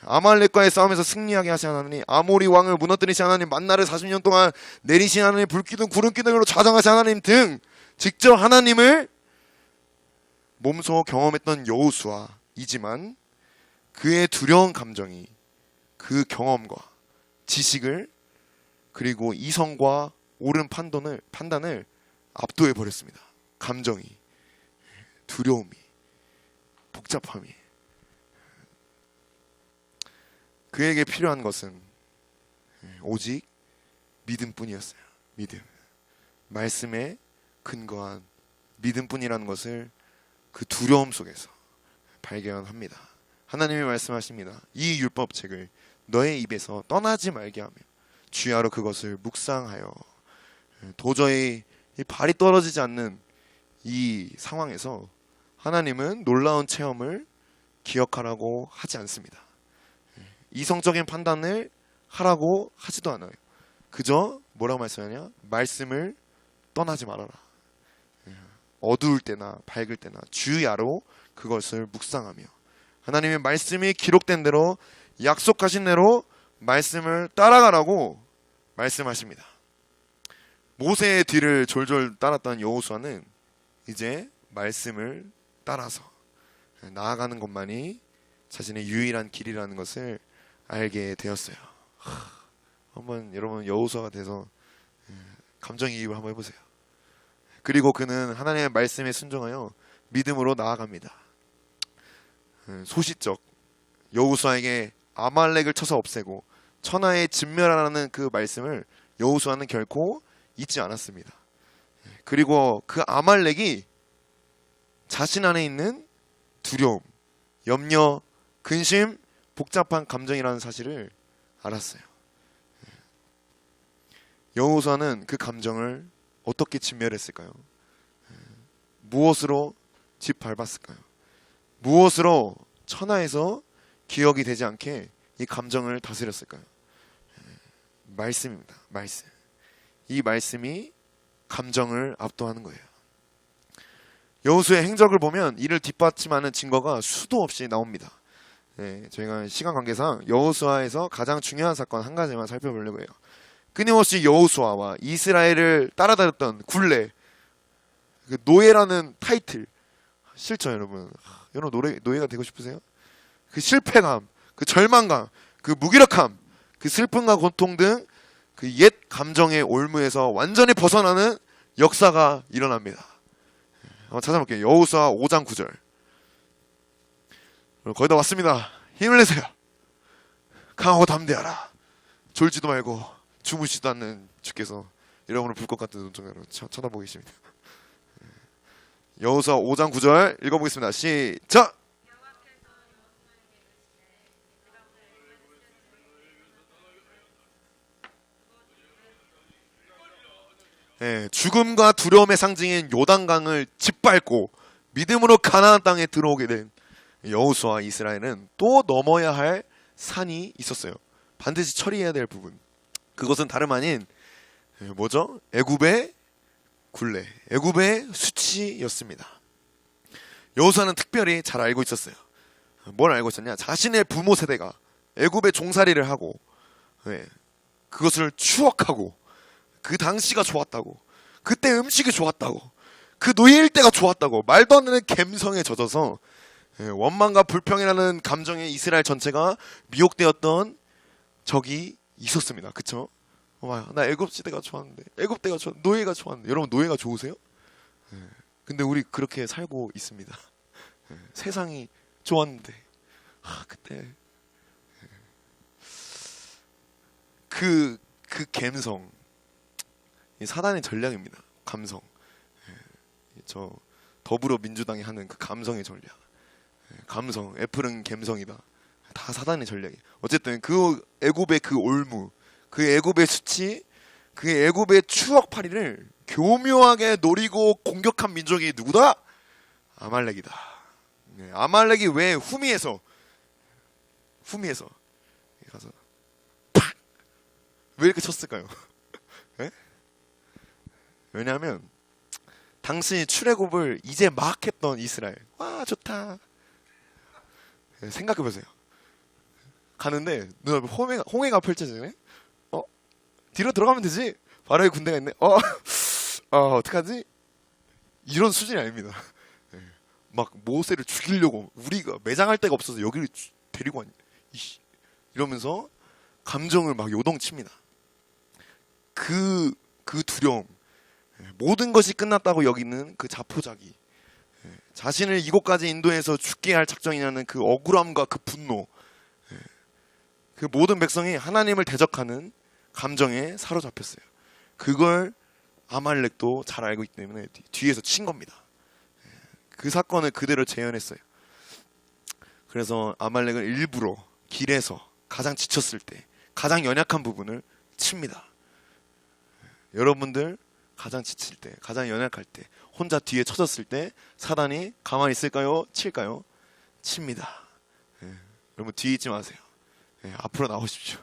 아말렉과의 싸움에서 승리하게 하신 하나님, 아모리 왕을 무너뜨리신 하나님, 만나를 40년 동안 내리신 하나님, 불기둥 구름기둥으로 좌정하신 하나님 등 직접 하나님을 몸소 경험했던 여호수아이지만 그의 두려운 감정이 그 경험과 지식을 그리고 이성과 옳은 판단을 압도해 버렸습니다. 감정이, 두려움이, 복잡함이. 그에게 필요한 것은 오직 믿음뿐이었어요. 믿음. 말씀에 근거한 믿음뿐이라는 것을 그 두려움 속에서 발견합니다. 하나님이 말씀하십니다. 이 율법책을 너의 입에서 떠나지 말게 하며 주야로 그것을 묵상하여. 도저히 발이 떨어지지 않는 이 상황에서 하나님은 놀라운 체험을 기억하라고 하지 않습니다. 이성적인 판단을 하라고 하지도 않아요. 그저 뭐라고 말씀하냐? 말씀을 떠나지 말아라. 어두울 때나 밝을 때나 주야로 그것을 묵상하며 하나님의 말씀이 기록된 대로 약속하신 대로 말씀을 따라가라고 말씀하십니다. 모세의 뒤를 졸졸 따랐던 여호수아는 이제 말씀을 따라서 나아가는 것만이 자신의 유일한 길이라는 것을 알게 되었어요. 한번 여러분 여호수아가 돼서 감정이입을 한번 해보세요. 그리고 그는 하나님의 말씀에 순종하여 믿음으로 나아갑니다. 소시적 여호수아에게 아말렉을 쳐서 없애고 천하에 진멸하라는 그 말씀을 여호수아는 결코 잊지 않았습니다. 그리고 그 아말렉이 자신 안에 있는 두려움, 염려, 근심, 복잡한 감정이라는 사실을 알았어요. 여호수아는 그 감정을 어떻게 진멸했을까요? 무엇으로 짓밟았을까요? 무엇으로 천하에서 기억이 되지 않게 이 감정을 다스렸을까요? 말씀입니다. 말씀. 이 말씀이 감정을 압도하는 거예요. 여호수아의 행적을 보면 이를 뒷받침하는 증거가 수도 없이 나옵니다. 저희가 시간 관계상 여호수아에서 가장 중요한 사건 한 가지만 살펴보려고 해요. 끊임없이 여호수아와 이스라엘을 따라다녔던 굴레, 노예라는 타이틀. 싫죠, 여러분? 여러분 노예가 되고 싶으세요? 그 실패감, 그 절망감, 그 무기력함, 그 슬픔과 고통 등 그 옛 감정의 올무에서 완전히 벗어나는 역사가 일어납니다. 한번 찾아볼게요. 여호수아 5장 9절. 거의 다 왔습니다. 힘을 내세요. 강하고 담대하라. 졸지도 말고 주무시지도 않는 주께서 여러분을 불 것 같은 눈동자로 쳐다보고 계십니다. 여호수아 5장 9절 읽어보겠습니다. 시작. 죽음과 두려움의 상징인 요단강을 짓밟고 믿음으로 가나안 땅에 들어오게 된 여호수아 이스라엘은 또 넘어야 할 산이 있었어요. 반드시 처리해야 될 부분. 그것은 다름 아닌 뭐죠? 애굽의 굴레, 애굽의 수치였습니다. 여호수아는 특별히 잘 알고 있었어요. 뭘 알고 있었냐? 자신의 부모 세대가 애굽의 종살이를 하고 그것을 추억하고 그 당시가 좋았다고, 그때 음식이 좋았다고, 그 노예일 때가 좋았다고 말도 안 되는 감성에 젖어서 원망과 불평이라는 감정에 이스라엘 전체가 미혹되었던 적이 있었습니다. 그쵸? 나 애굽 시대가 좋았는데, 애굽 때가 노예가 좋았는데. 여러분 노예가 좋으세요? 근데 우리 그렇게 살고 있습니다. 세상이 좋았는데 그때 그 감성, 사단의 전략입니다. 감성. 저 더불어민주당이 하는 그 감성의 전략. 감성, 애플은 감성이다. 다 사단의 전략이에요. 어쨌든 그 애굽의 그 올무, 그 애굽의 수치, 그 애굽의 추억팔이를 교묘하게 노리고 공격한 민족이 누구다? 아말렉이다. 아말렉이 왜 후미에서 가서 팍! 왜 이렇게 쳤을까요? 왜냐하면 당신이 출애굽을 이제 막 했던 이스라엘, 와 좋다. 생각해보세요. 가는데 눈앞에 홍해가 펼쳐지네. 뒤로 들어가면 되지. 바로에 군대가 있네. 어떡하지? 이런 수준이 아닙니다. 예. 막 모세를 죽이려고 우리가 매장할 데가 없어서 여기를 데리고 왔냐. 이러면서 감정을 막 요동칩니다. 그 두려움, 모든 것이 끝났다고 여기는 그 자포자기, 자신을 이곳까지 인도해서 죽게 할 작정이냐는 그 억울함과 그 분노, 그 모든 백성이 하나님을 대적하는 감정에 사로잡혔어요. 그걸 아말렉도 잘 알고 있기 때문에 뒤에서 친 겁니다. 그 사건을 그대로 재현했어요. 그래서 아말렉을 일부러 길에서 가장 지쳤을 때, 가장 연약한 부분을 칩니다. 여러분들 가장 지칠 때, 가장 연약할 때, 혼자 뒤에 쳐졌을 때 사단이 가만히 있을까요? 칠까요? 칩니다. 여러분 뒤에 있지 마세요. 앞으로 나오십시오.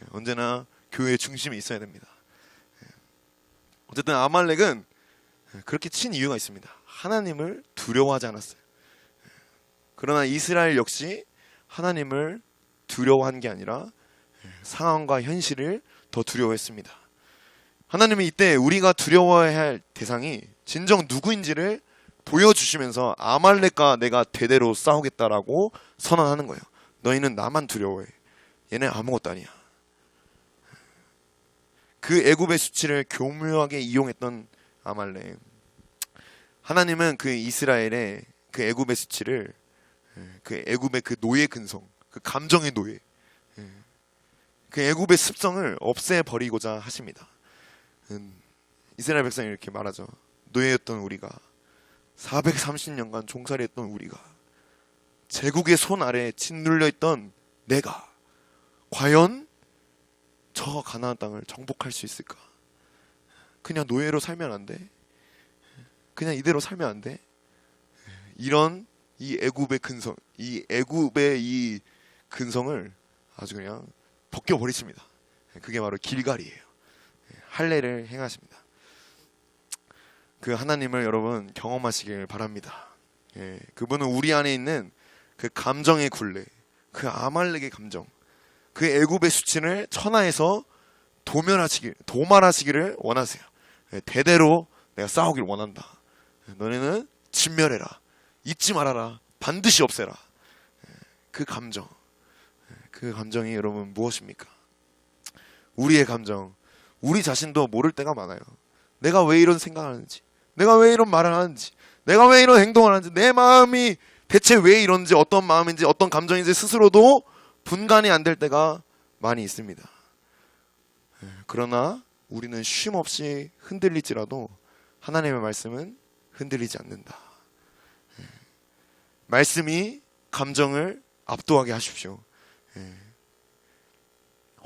언제나 교회의 중심에 있어야 됩니다. 어쨌든 아말렉은 그렇게 친 이유가 있습니다. 하나님을 두려워하지 않았어요. 그러나 이스라엘 역시 하나님을 두려워한 게 아니라 상황과 현실을 더 두려워했습니다. 하나님은 이때 우리가 두려워해야 할 대상이 진정 누구인지를 보여주시면서 아말렉과 내가 대대로 싸우겠다라고 선언하는 거예요. 너희는 나만 두려워해. 얘네 아무것도 아니야. 그 애굽의 수치를 교묘하게 이용했던 아말렉. 하나님은 그 이스라엘의 그 애굽의 수치를, 그 애굽의 그 노예 근성, 그 감정의 노예, 그 애굽의 습성을 없애버리고자 하십니다. 이스라엘 백성이 이렇게 말하죠. 노예였던 우리가, 430년간 종살이했던 우리가, 제국의 손 아래에 짓눌려 있던 내가 과연 저 가나안 땅을 정복할 수 있을까? 그냥 노예로 살면 안 돼? 그냥 이대로 살면 안 돼? 이런 이 애굽의 근성, 이 애굽의 이 근성을 아주 그냥 벗겨버리십니다. 그게 바로 길갈이에요. 할례를 행하십니다. 그 하나님을 여러분 경험하시길 바랍니다. 그분은 우리 안에 있는 그 감정의 굴레, 그 아말렉의 감정, 그 애굽의 수치를 천하에서 도말하시기를 원하세요. 대대로 내가 싸우길 원한다. 너네는 진멸해라. 잊지 말아라. 반드시 없애라. 그 감정, 그 감정이 여러분 무엇입니까? 우리의 감정, 우리 자신도 모를 때가 많아요. 내가 왜 이런 생각을 하는지, 내가 왜 이런 말을 하는지, 내가 왜 이런 행동을 하는지, 내 마음이 대체 왜 이런지, 어떤 마음인지, 어떤 감정인지 스스로도 분간이 안 될 때가 많이 있습니다. 그러나 우리는 쉼없이 흔들리지라도 하나님의 말씀은 흔들리지 않는다. 말씀이 감정을 압도하게 하십시오.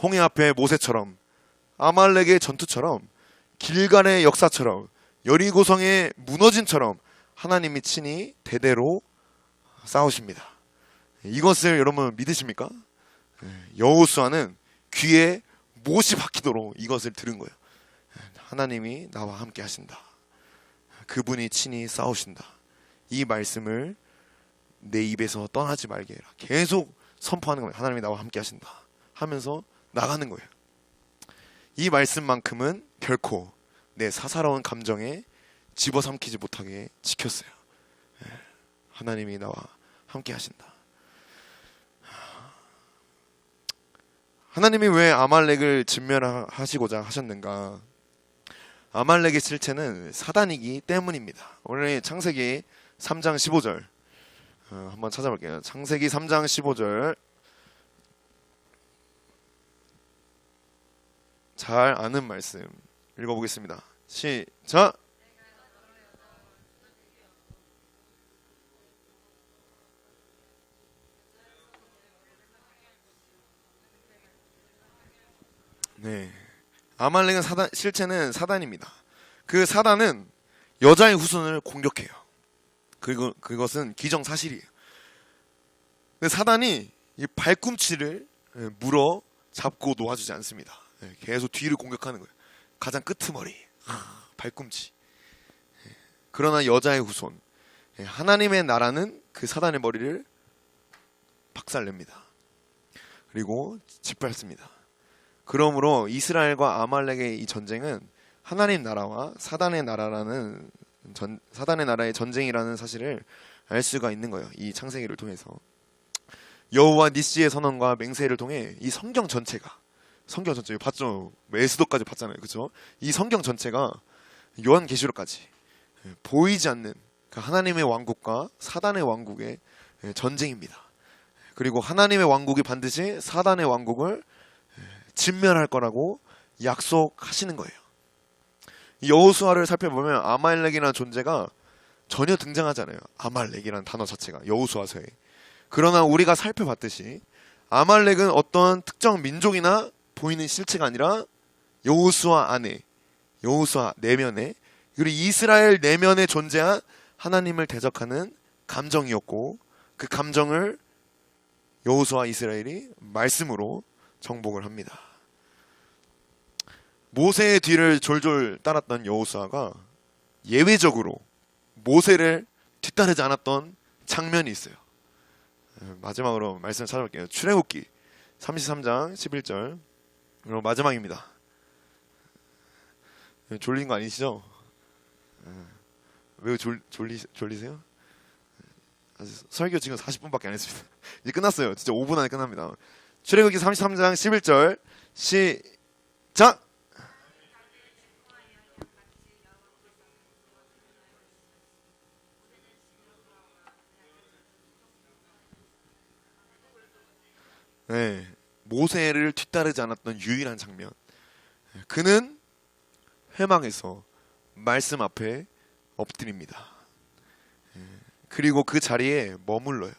홍해 앞에 모세처럼, 아말렉의 전투처럼, 길갈의 역사처럼, 여리고성의 무너짐처럼 하나님이 친히 대대로 싸우십니다. 이것을 여러분 믿으십니까? 여호수아는 귀에 못이 박히도록 이것을 들은 거예요. 하나님이 나와 함께 하신다. 그분이 친히 싸우신다. 이 말씀을 내 입에서 떠나지 말게 해라. 계속 선포하는 거예요. 하나님이 나와 함께 하신다 하면서 나가는 거예요. 이 말씀만큼은 결코 내 사사로운 감정에 집어삼키지 못하게 지켰어요. 하나님이 나와 함께 하신다. 하나님이 왜 아말렉을 진멸하시고자 하셨는가? 아말렉의 실체는 사단이기 때문입니다. 오늘 창세기 3장 15절 한번 찾아볼게요. 창세기 3장 15절 잘 아는 말씀 읽어보겠습니다. 시작! 네, 아말렉은 실체는 사단입니다. 그 사단은 여자의 후손을 공격해요. 그리고 그것은 기정사실이에요. 근데 사단이 이 발꿈치를 물어 잡고 놓아주지 않습니다. 계속 뒤를 공격하는 거예요. 가장 끄트머리, 발꿈치. 그러나 여자의 후손, 하나님의 나라는 그 사단의 머리를 박살냅니다. 그리고 짓밟습니다. 그러므로 이스라엘과 아말렉의 이 전쟁은 하나님 나라와 사단의 나라라는 사단의 나라의 전쟁이라는 사실을 알 수가 있는 거예요. 이 창세기를 통해서 여호와 니시의 선언과 맹세를 통해 이 성경 전체가 봤죠? 에스더까지 봤잖아요, 그렇죠? 이 성경 전체가 요한계시록까지 보이지 않는 그 하나님의 왕국과 사단의 왕국의 전쟁입니다. 그리고 하나님의 왕국이 반드시 사단의 왕국을 진멸할 거라고 약속하시는 거예요. 이 여호수아를 살펴보면 아말렉이라는 존재가 전혀 등장하지 않아요. 아말렉이라는 단어 자체가 여호수아서에. 그러나 우리가 살펴봤듯이 아말렉은 어떤 특정 민족이나 보이는 실체가 아니라 여호수아 안에, 여호수아 내면에, 그리고 이스라엘 내면에 존재한 하나님을 대적하는 감정이었고, 그 감정을 여호수아 이스라엘이 말씀으로 정복을 합니다. 모세의 뒤를 졸졸 따랐던 여호수아가 예외적으로 모세를 뒤따르지 않았던 장면이 있어요. 마지막으로 말씀 찾아볼게요. 출애굽기 33장 11절. 그리고 마지막입니다. 졸린 거 아니시죠? 왜 졸리세요? 설교 지금 40분밖에 안 했습니다. 이제 끝났어요. 진짜 5분 안에 끝납니다. 출애굽기 33장 11절 시작! 네, 모세를 뒤따르지 않았던 유일한 장면. 그는 회막에서 말씀 앞에 엎드립니다. 그리고 그 자리에 머물러요.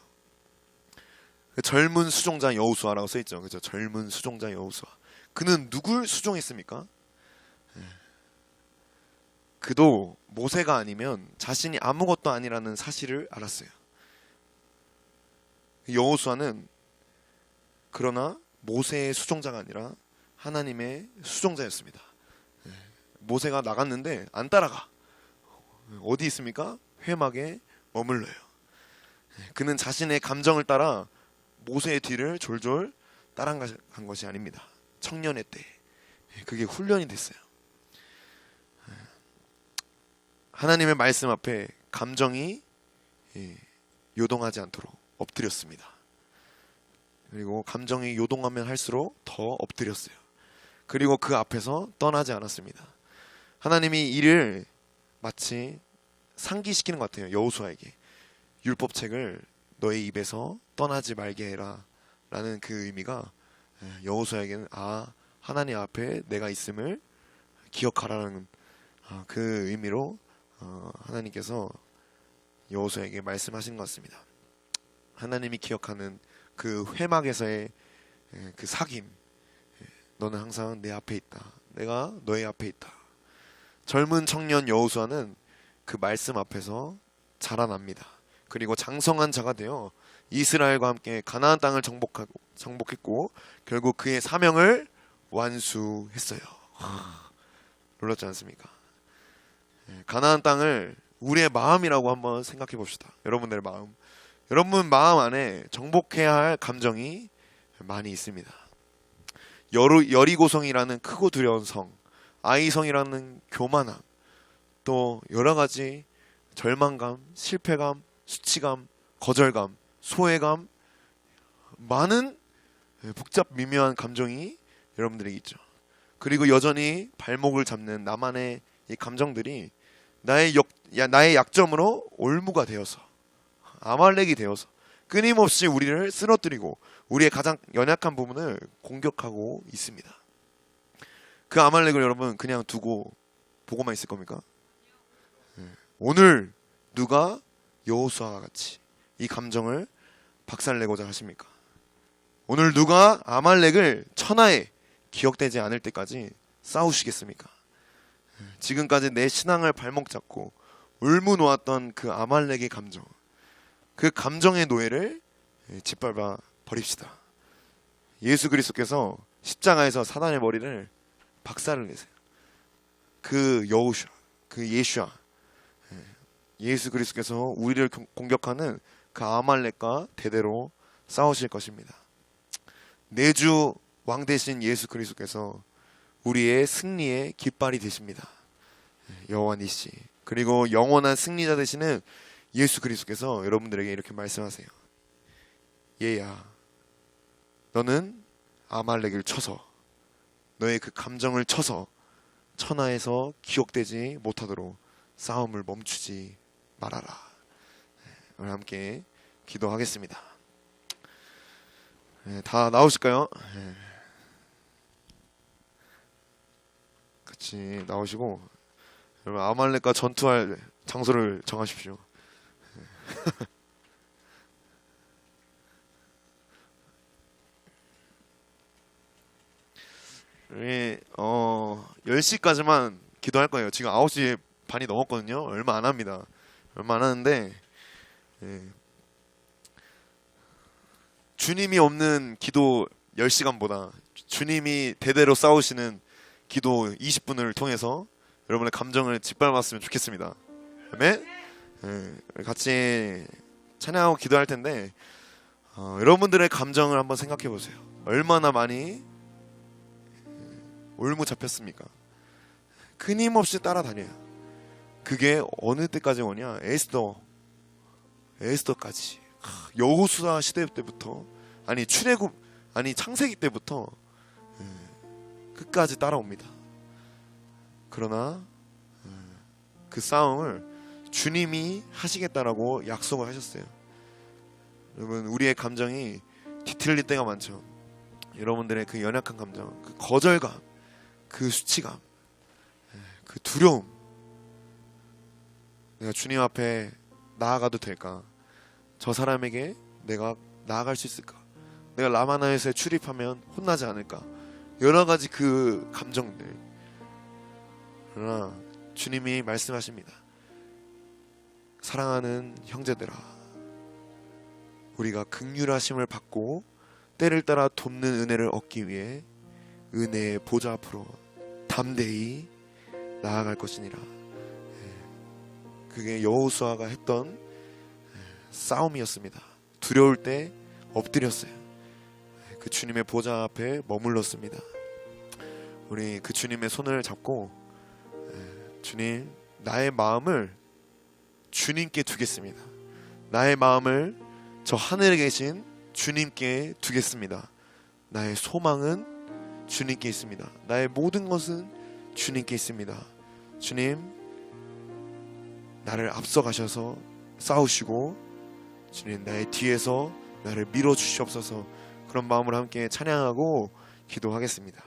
젊은 수종자 여호수아라고 써있죠. 그죠? 젊은 수종자 여호수아. 그는 누굴 수종했습니까? 그도 모세가 아니면 자신이 아무것도 아니라는 사실을 알았어요. 여호수아는 그러나 모세의 수종자가 아니라 하나님의 수종자였습니다. 모세가 나갔는데 안 따라가. 어디 있습니까? 회막에 머물러요. 그는 자신의 감정을 따라 모세의 뒤를 졸졸 따라간 것이 아닙니다. 청년의 때 그게 훈련이 됐어요. 하나님의 말씀 앞에 감정이 요동하지 않도록 엎드렸습니다. 그리고 감정이 요동하면 할수록 더 엎드렸어요. 그리고 그 앞에서 떠나지 않았습니다. 하나님이 이를 마치 상기시키는 것 같아요. 여호수아에게 율법책을 너의 입에서 떠나지 말게 해라 라는 그 의미가 여호수아에게는 하나님 앞에 내가 있음을 기억하라는 그 의미로 하나님께서 여호수아에게 말씀하시는 것 같습니다. 하나님이 기억하는 그 회막에서의 그 사귐, 너는 항상 내 앞에 있다. 내가 너의 앞에 있다. 젊은 청년 여호수아는 그 말씀 앞에서 자라납니다. 그리고 장성한 자가 되어 이스라엘과 함께 가나안 땅을 정복했고 결국 그의 사명을 완수했어요. 놀랍지 않습니까? 가나안 땅을 우리의 마음이라고 한번 생각해 봅시다. 여러분들의 마음. 여러분 마음 안에 정복해야 할 감정이 많이 있습니다. 여리고성이라는 크고 두려운 성, 아이성이라는 교만함, 또 여러 가지 절망감, 실패감, 수치감, 거절감, 소외감, 많은 복잡 미묘한 감정이 여러분들에게 있죠. 그리고 여전히 발목을 잡는 나만의 이 감정들이 나의 약점으로 올무가 되어서 아말렉이 되어서 끊임없이 우리를 쓰러뜨리고 우리의 가장 연약한 부분을 공격하고 있습니다. 그 아말렉을 여러분 그냥 두고 보고만 있을 겁니까? 오늘 누가 여호수아와 같이 이 감정을 박살내고자 하십니까? 오늘 누가 아말렉을 천하에 기억되지 않을 때까지 싸우시겠습니까? 지금까지 내 신앙을 발목 잡고 울무 놓았던 그 아말렉의 감정, 그 감정의 노예를 짓밟아 버립시다. 예수 그리스도께서 십자가에서 사단의 머리를 박살을 내세요. 그 여호슈아, 그 예슈아, 예수 그리스도께서 우리를 공격하는 그 아말렉과 대대로 싸우실 것입니다. 내주 왕 대신 예수 그리스도께서 우리의 승리의 깃발이 되십니다. 여호와 니시. 그리고 영원한 승리자 되시는 예수 그리스도께서 여러분들에게 이렇게 말씀하세요. 얘야, 너는 아말렉을 쳐서, 너의 그 감정을 쳐서 천하에서 기억되지 못하도록 싸움을 멈추지 말아라. 오늘 함께 기도하겠습니다. 다 나오실까요? 같이 나오시고, 여러분 아말렉과 전투할 장소를 정하십시오. 우리 10시까지만 기도할 거예요. 지금 9시 반이 넘었거든요. 얼마 안 합니다. 얼마 안 하는데, 주님이 없는 기도 10시간보다 주님이 대대로 싸우시는 기도 20분을 통해서 여러분의 감정을 짓밟았으면 좋겠습니다. 아멘. 같이 찬양하고 기도할 텐데, 여러분들의 감정을 한번 생각해 보세요. 얼마나 많이 올무 잡혔습니까? 끊임없이 따라다녀요. 그게 어느 때까지 오냐? 에스더까지. 여호수아 시대 때부터, 아니 출애굽, 아니 창세기 때부터 끝까지 따라옵니다. 그러나 그 싸움을 주님이 하시겠다라고 약속을 하셨어요. 여러분, 우리의 감정이 뒤틀릴 때가 많죠. 여러분들의 그 연약한 감정, 그 거절감, 그 수치감, 그 두려움, 내가 주님 앞에 나아가도 될까? 저 사람에게 내가 나아갈 수 있을까? 내가 라마나에서 출입하면 혼나지 않을까? 여러 가지 그 감정들. 그러나 주님이 말씀하십니다. 사랑하는 형제들아, 우리가 긍휼하심을 받고 때를 따라 돕는 은혜를 얻기 위해 은혜의 보좌 앞으로 담대히 나아갈 것이니라. 그게 여호수아가 했던 싸움이었습니다. 두려울 때 엎드렸어요. 그 주님의 보좌 앞에 머물렀습니다. 우리 그 주님의 손을 잡고, 주님, 나의 마음을 주님께 두겠습니다. 나의 마음을 저 하늘에 계신 주님께 두겠습니다. 나의 소망은 주님께 있습니다. 나의 모든 것은 주님께 있습니다. 주님, 나를 앞서가셔서 싸우시고, 주님, 나의 뒤에서 나를 밀어주시옵소서. 그런 마음으로 함께 찬양하고 기도하겠습니다.